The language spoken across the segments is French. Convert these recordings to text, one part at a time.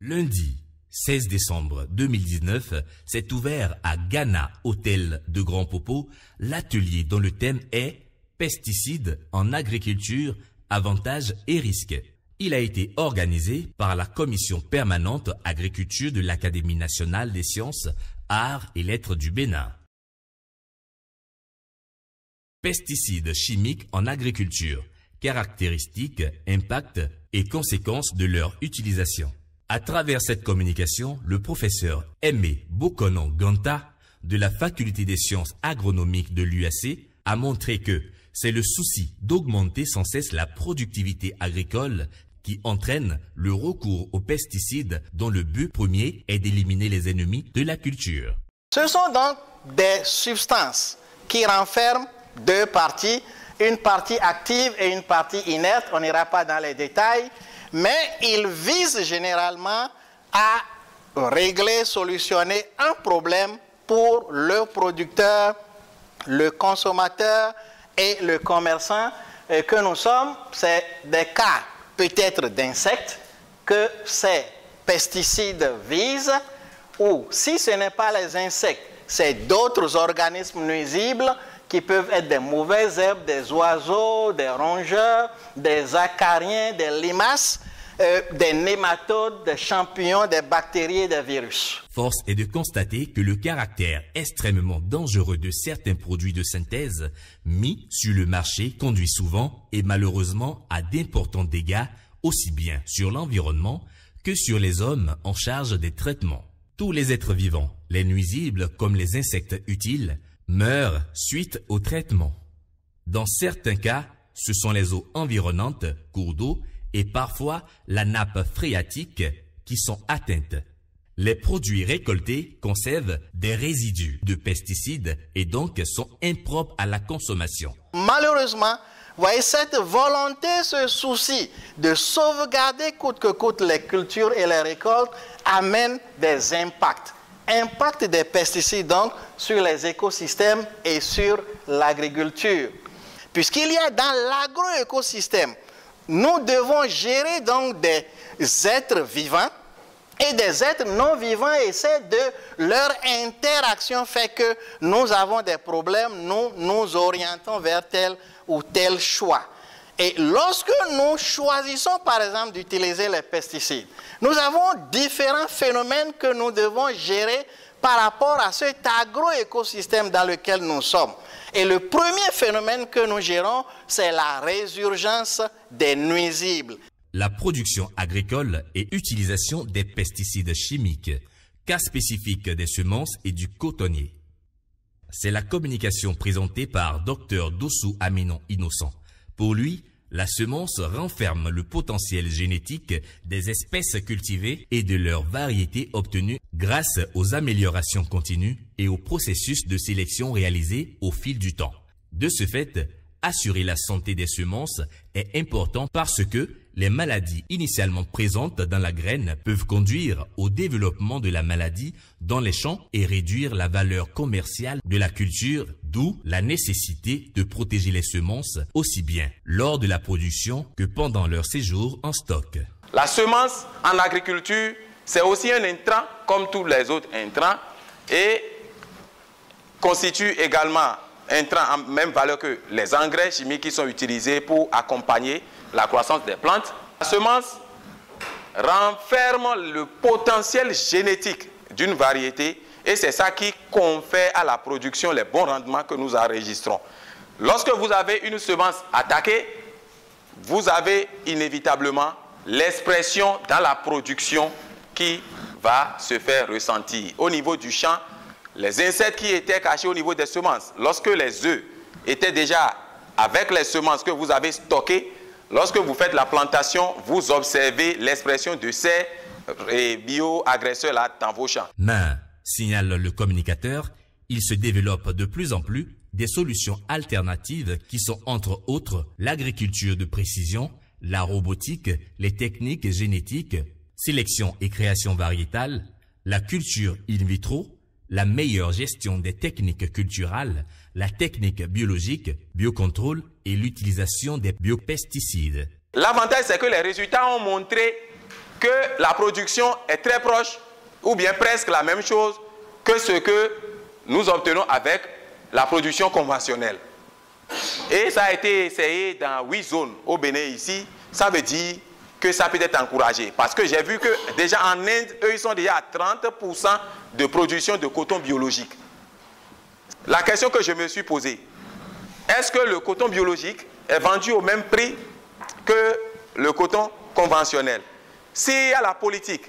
Lundi 16 décembre 2019 s'est ouvert à Ghana Hôtel de Grand Popo l'atelier dont le thème est Pesticides en agriculture, avantages et risques. Il a été organisé par la Commission permanente agriculture de l'Académie nationale des sciences, arts et lettres du Bénin. Pesticides chimiques en agriculture, caractéristiques, impacts et conséquences de leur utilisation. À travers cette communication, le professeur Aimé Bokonon Ganta de la Faculté des sciences agronomiques de l'UAC a montré que c'est le souci d'augmenter sans cesse la productivité agricole qui entraîne le recours aux pesticides dont le but premier est d'éliminer les ennemis de la culture. Ce sont donc des substances qui renferment deux parties, une partie active et une partie inerte. On n'ira pas dans les détails, mais ils visent généralement à régler, solutionner un problème pour le producteur, le consommateur et le commerçant que nous sommes. C'est des cas peut-être d'insectes que ces pesticides visent, ou si ce n'est pas les insectes, c'est d'autres organismes nuisibles qui peuvent être des mauvaises herbes, des oiseaux, des rongeurs, des acariens, des limaces, des nématodes, des champignons, des bactéries et des virus. Force est de constater que le caractère extrêmement dangereux de certains produits de synthèse mis sur le marché conduit souvent et malheureusement à d'importants dégâts aussi bien sur l'environnement que sur les hommes en charge des traitements. Tous les êtres vivants, les nuisibles comme les insectes utiles, meurent suite au traitement. Dans certains cas, ce sont les eaux environnantes, cours d'eau, et parfois la nappe phréatique qui sont atteintes. Les produits récoltés conservent des résidus de pesticides et donc sont impropres à la consommation. Malheureusement, vous voyez, cette volonté, ce souci de sauvegarder coûte que coûte les cultures et les récoltes amène des impacts. Impact des pesticides donc sur les écosystèmes et sur l'agriculture. Puisqu'il y a dans l'agroécosystème, nous devons gérer donc des êtres vivants et des êtres non vivants, et c'est de leur interaction fait que nous avons des problèmes, nous nous orientons vers tel ou tel choix. Et lorsque nous choisissons par exemple d'utiliser les pesticides, nous avons différents phénomènes que nous devons gérer par rapport à cet agroécosystème dans lequel nous sommes. Et le premier phénomène que nous gérons, c'est la résurgence des nuisibles. La production agricole et utilisation des pesticides chimiques, cas spécifique des semences et du cotonnier. C'est la communication présentée par Dr Dossou Aminon Innocent. Pour lui, la semence renferme le potentiel génétique des espèces cultivées et de leurs variétés obtenues grâce aux améliorations continues et au processus de sélection réalisé au fil du temps. De ce fait, assurer la santé des semences est important parce que les maladies initialement présentes dans la graine peuvent conduire au développement de la maladie dans les champs et réduire la valeur commerciale de la culture, d'où la nécessité de protéger les semences aussi bien lors de la production que pendant leur séjour en stock. La semence en agriculture, c'est aussi un intrant comme tous les autres intrants et constitue également un intrant en même valeur que les engrais chimiques qui sont utilisés pour accompagner la croissance des plantes. La semence renferme le potentiel génétique d'une variété et c'est ça qui confère à la production les bons rendements que nous enregistrons. Lorsque vous avez une semence attaquée, vous avez inévitablement l'expression dans la production qui va se faire ressentir. Au niveau du champ, les insectes qui étaient cachés au niveau des semences, lorsque les œufs étaient déjà avec les semences que vous avez stockées, lorsque vous faites la plantation, vous observez l'expression de ces bio-agresseurs-là dans vos champs. Mais, signale le communicateur, il se développe de plus en plus des solutions alternatives qui sont entre autres l'agriculture de précision, la robotique, les techniques génétiques, sélection et création variétale, la culture in vitro, la meilleure gestion des techniques culturales, la technique biologique, biocontrôle et l'utilisation des biopesticides. L'avantage, c'est que les résultats ont montré que la production est très proche ou bien presque la même chose que ce que nous obtenons avec la production conventionnelle. Et ça a été essayé dans 8 zones au Bénin ici. Ça veut dire que ça peut être encouragé. Parce que j'ai vu que déjà en Inde, eux, ils sont déjà à 30% de production de coton biologique. La question que je me suis posée, est-ce que le coton biologique est vendu au même prix que le coton conventionnel? S'il y a la politique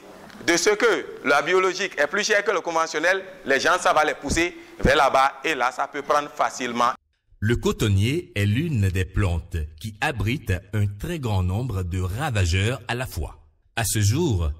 de ce que la biologique est plus chère que le conventionnel, les gens, ça va les pousser vers là-bas et là, ça peut prendre facilement. Le cotonnier est l'une des plantes qui abrite un très grand nombre de ravageurs à la fois. À ce jour,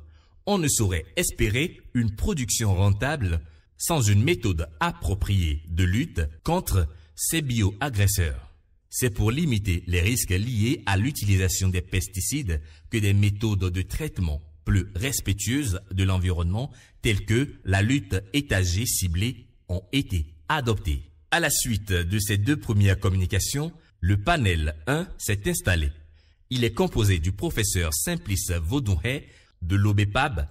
on ne saurait espérer une production rentable sans une méthode appropriée de lutte contre ces bioagresseurs. C'est pour limiter les risques liés à l'utilisation des pesticides que des méthodes de traitement plus respectueuses de l'environnement telles que la lutte étagée ciblée ont été adoptées. À la suite de ces 2 premières communications, le panel 1 s'est installé. Il est composé du professeur Simplice Vaudouhet de l'OBEPAB,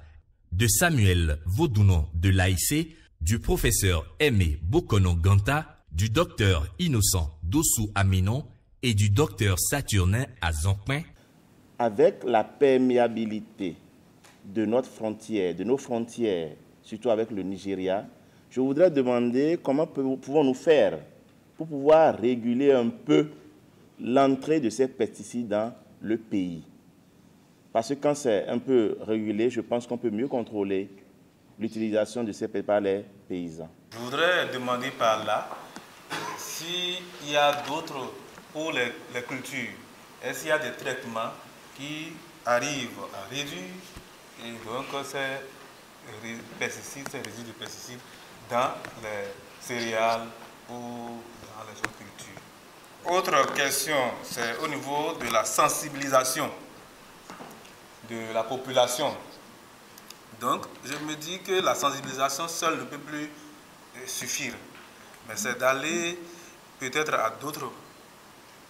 de Samuel Vaudounon de l'AIC, du professeur Aimé Bokono Ganta, du docteur Innocent Dossou Aminon et du docteur Saturnin Azompin. Avec la perméabilité de notre frontière, de nos frontières, surtout avec le Nigeria, je voudrais demander comment pouvons-nous faire pour pouvoir réguler un peu l'entrée de ces pesticides dans le pays. Parce que quand c'est un peu régulé, je pense qu'on peut mieux contrôler l'utilisation de ces pesticides par les paysans. Je voudrais demander par là s'il y a d'autres pour les cultures. Est-ce qu'il y a des traitements qui arrivent à réduire et donc ces pesticides, ces résidus de pesticides dans les céréales ou dans les autres cultures. Autre question, c'est au niveau de la sensibilisation de la population. Donc, je me dis que la sensibilisation seule ne peut plus suffire. Mais c'est d'aller peut-être à d'autres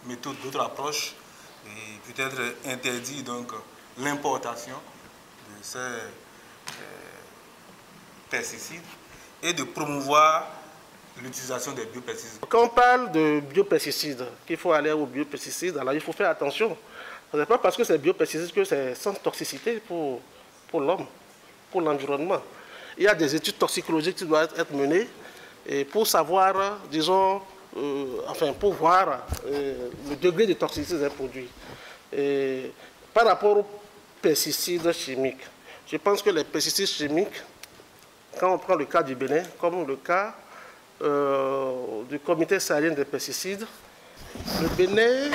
méthodes, d'autres approches, et peut-être interdire donc l'importation de ces pesticides et de promouvoir l'utilisation des biopesticides. Quand on parle de biopesticides, qu'il faut aller aux biopesticides, alors il faut faire attention. Ce n'est pas parce que c'est biopesticides que c'est sans toxicité pour l'homme, pour l'environnement. Il y a des études toxicologiques qui doivent être menées et pour savoir, disons, pour voir le degré de toxicité d'un produit. Et par rapport aux pesticides chimiques, je pense que les pesticides chimiques, quand on prend le cas du Bénin, comme le cas du comité sahélien des pesticides, le Bénin,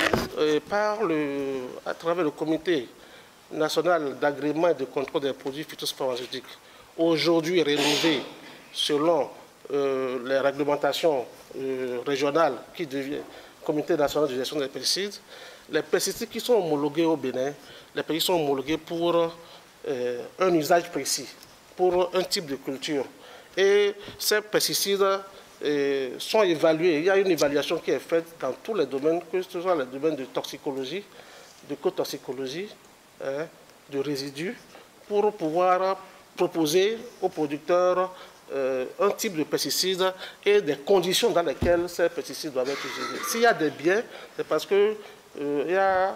à travers le comité national d'agrément et de contrôle des produits phytopharmaceutiques, aujourd'hui rénové selon les réglementations régionales qui deviennent comité national de gestion des pesticides, les pesticides qui sont homologués au Bénin, les pesticides sont homologués pour un usage précis, pour un type de culture. Et ces pesticides sont évalués. Il y a une évaluation qui est faite dans tous les domaines, que ce soit les domaines de toxicologie, de cotoxicologie, de résidus, pour pouvoir proposer aux producteurs un type de pesticide et des conditions dans lesquelles ces pesticides doivent être utilisés. S'il y a des biens, c'est parce que s'il y a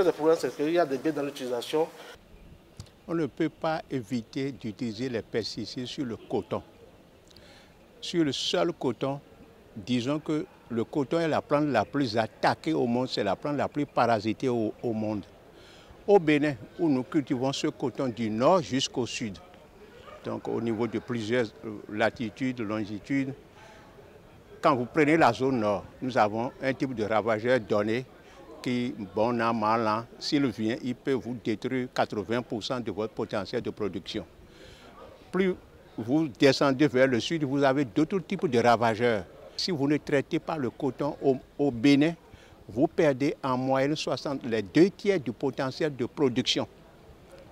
des problèmes, c'est qu'il y a des biais dans l'utilisation. On ne peut pas éviter d'utiliser les pesticides sur le coton. Sur le seul coton, disons que le coton est la plante la plus attaquée au monde, c'est la plante la plus parasitée au monde. Au Bénin, où nous cultivons ce coton du nord jusqu'au sud, donc au niveau de plusieurs latitudes, longitudes, quand vous prenez la zone nord, nous avons un type de ravageur donné qui, bon an, mal an, s'il vient, il peut vous détruire 80% de votre potentiel de production. Plus vous descendez vers le sud, vous avez d'autres types de ravageurs. Si vous ne traitez pas le coton au Bénin, vous perdez en moyenne les 2/3 du potentiel de production.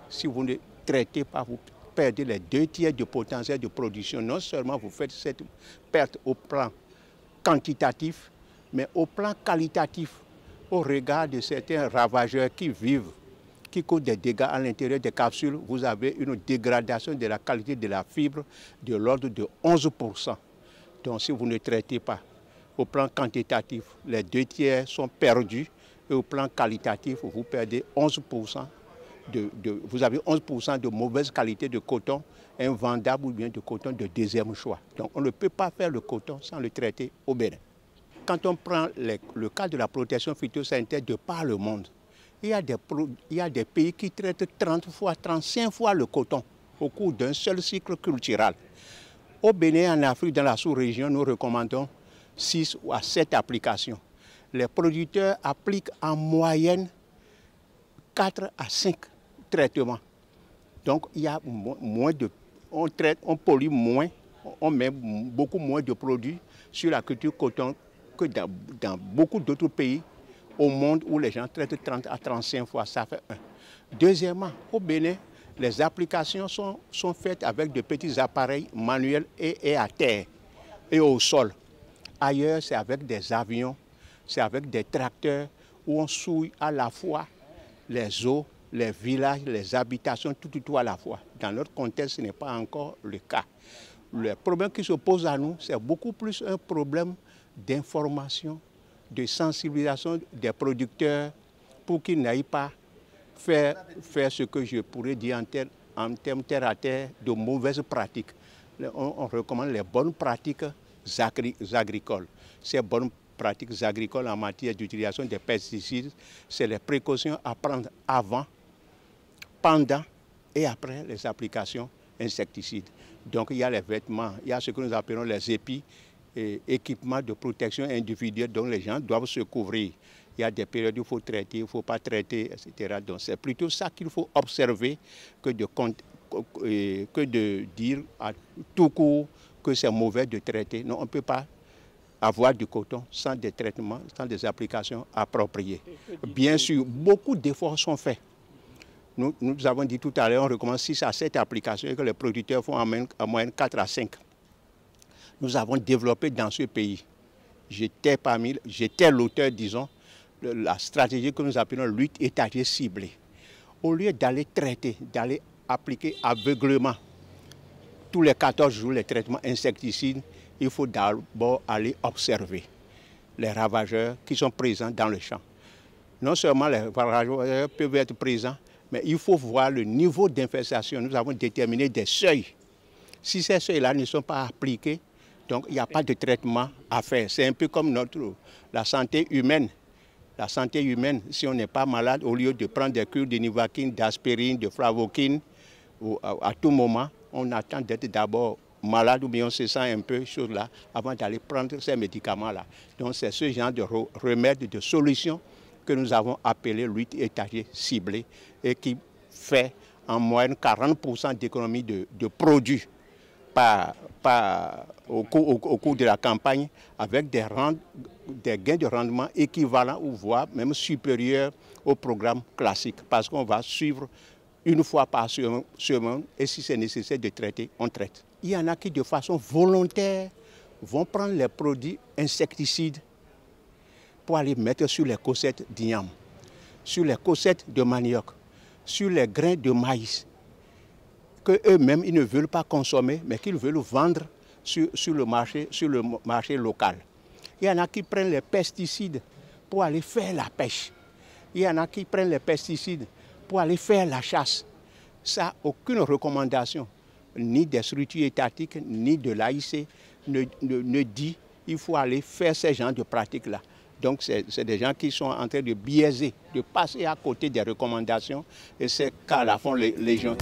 Si vous ne traitez pas, vous perdez les 2/3 du potentiel de production. Non seulement vous faites cette perte au plan quantitatif, mais au plan qualitatif, au regard de certains ravageurs qui qui cause des dégâts à l'intérieur des capsules, vous avez une dégradation de la qualité de la fibre de l'ordre de 11%. Donc si vous ne traitez pas, au plan quantitatif, les 2/3 sont perdus et au plan qualitatif, vous perdez 11%. Vous avez 11% de mauvaise qualité de coton, invendable ou bien de coton de deuxième choix. Donc on ne peut pas faire le coton sans le traiter au Bénin. Quand on prend le cas de la protection phytosanitaire de par le monde, il y a des pays qui traitent 30 fois, 35 fois le coton au cours d'un seul cycle culturel. Au Bénin, en Afrique, dans la sous-région, nous recommandons 6 à 7 applications. Les producteurs appliquent en moyenne 4 à 5 traitements. Donc, il y a moins de... On traite, on pollue moins, on met beaucoup moins de produits sur la culture coton que dans beaucoup d'autres pays au monde où les gens traitent 30 à 35 fois, ça fait 1. Deuxièmement, au Bénin, les applications sont faites avec de petits appareils manuels et à terre et au sol. Ailleurs, c'est avec des avions, c'est avec des tracteurs où on souille à la fois les eaux, les villages, les habitations, tout à la fois. Dans notre contexte, ce n'est pas encore le cas. Le problème qui se pose à nous, c'est beaucoup plus un problème d'information, de sensibilisation des producteurs pour qu'ils n'aillent pas faire ce que je pourrais dire en termes terre à terre de mauvaises pratiques. On recommande les bonnes pratiques agricoles. Ces bonnes pratiques agricoles en matière d'utilisation des pesticides, c'est les précautions à prendre avant, pendant et après les applications insecticides. Donc il y a les vêtements, il y a ce que nous appelons les épis, équipements de protection individuelle dont les gens doivent se couvrir. Il y a des périodes où il faut traiter, il ne faut pas traiter, etc. Donc c'est plutôt ça qu'il faut observer que de dire à tout court que c'est mauvais de traiter. Non, on ne peut pas avoir du coton sans des traitements, sans des applications appropriées. Bien sûr, beaucoup d'efforts sont faits. Nous avons dit tout à l'heure, on recommande 6 à 7 applications et que les producteurs font en moyenne 4 à 5. Nous avons développé dans ce pays, j'étais l'auteur, disons, de la stratégie que nous appelons lutte étagée ciblée. Au lieu d'aller traiter, d'aller appliquer aveuglement tous les 14 jours les traitements insecticides, il faut d'abord aller observer les ravageurs qui sont présents dans le champ. Non seulement les ravageurs peuvent être présents, mais il faut voir le niveau d'infestation. Nous avons déterminé des seuils. Si ces seuils-là ne sont pas appliqués, donc il n'y a pas de traitement à faire. C'est un peu comme la santé humaine. La santé humaine, si on n'est pas malade, au lieu de prendre des cures de nivaquine, d'aspirine, de flavoquine, à tout moment, on attend d'être d'abord malade ou bien on se sent un peu chose là avant d'aller prendre ces médicaments-là. Donc c'est ce genre de remède, de solution que nous avons appelé lutte étagée ciblée et qui fait en moyenne 40% d'économie de produits au cours de la campagne avec des gains de rendement équivalents ou voire même supérieurs au programme classique parce qu'on va suivre une fois par semaine et si c'est nécessaire de traiter, on traite. Il y en a qui de façon volontaire vont prendre les produits insecticides pour aller mettre sur les cossettes d'igname, sur les cossettes de manioc, sur les grains de maïs, qu'eux-mêmes ils ne veulent pas consommer, mais qu'ils veulent vendre sur le marché local. Il y en a qui prennent les pesticides pour aller faire la pêche. Il y en a qui prennent les pesticides pour aller faire la chasse. Ça, aucune recommandation, ni des structures étatiques, ni de l'AIC, ne dit qu'il faut aller faire ce genre de pratiques-là. Donc, c'est des gens qui sont en train de biaiser, de passer à côté des recommandations, et c'est qu'à la fin, les gens...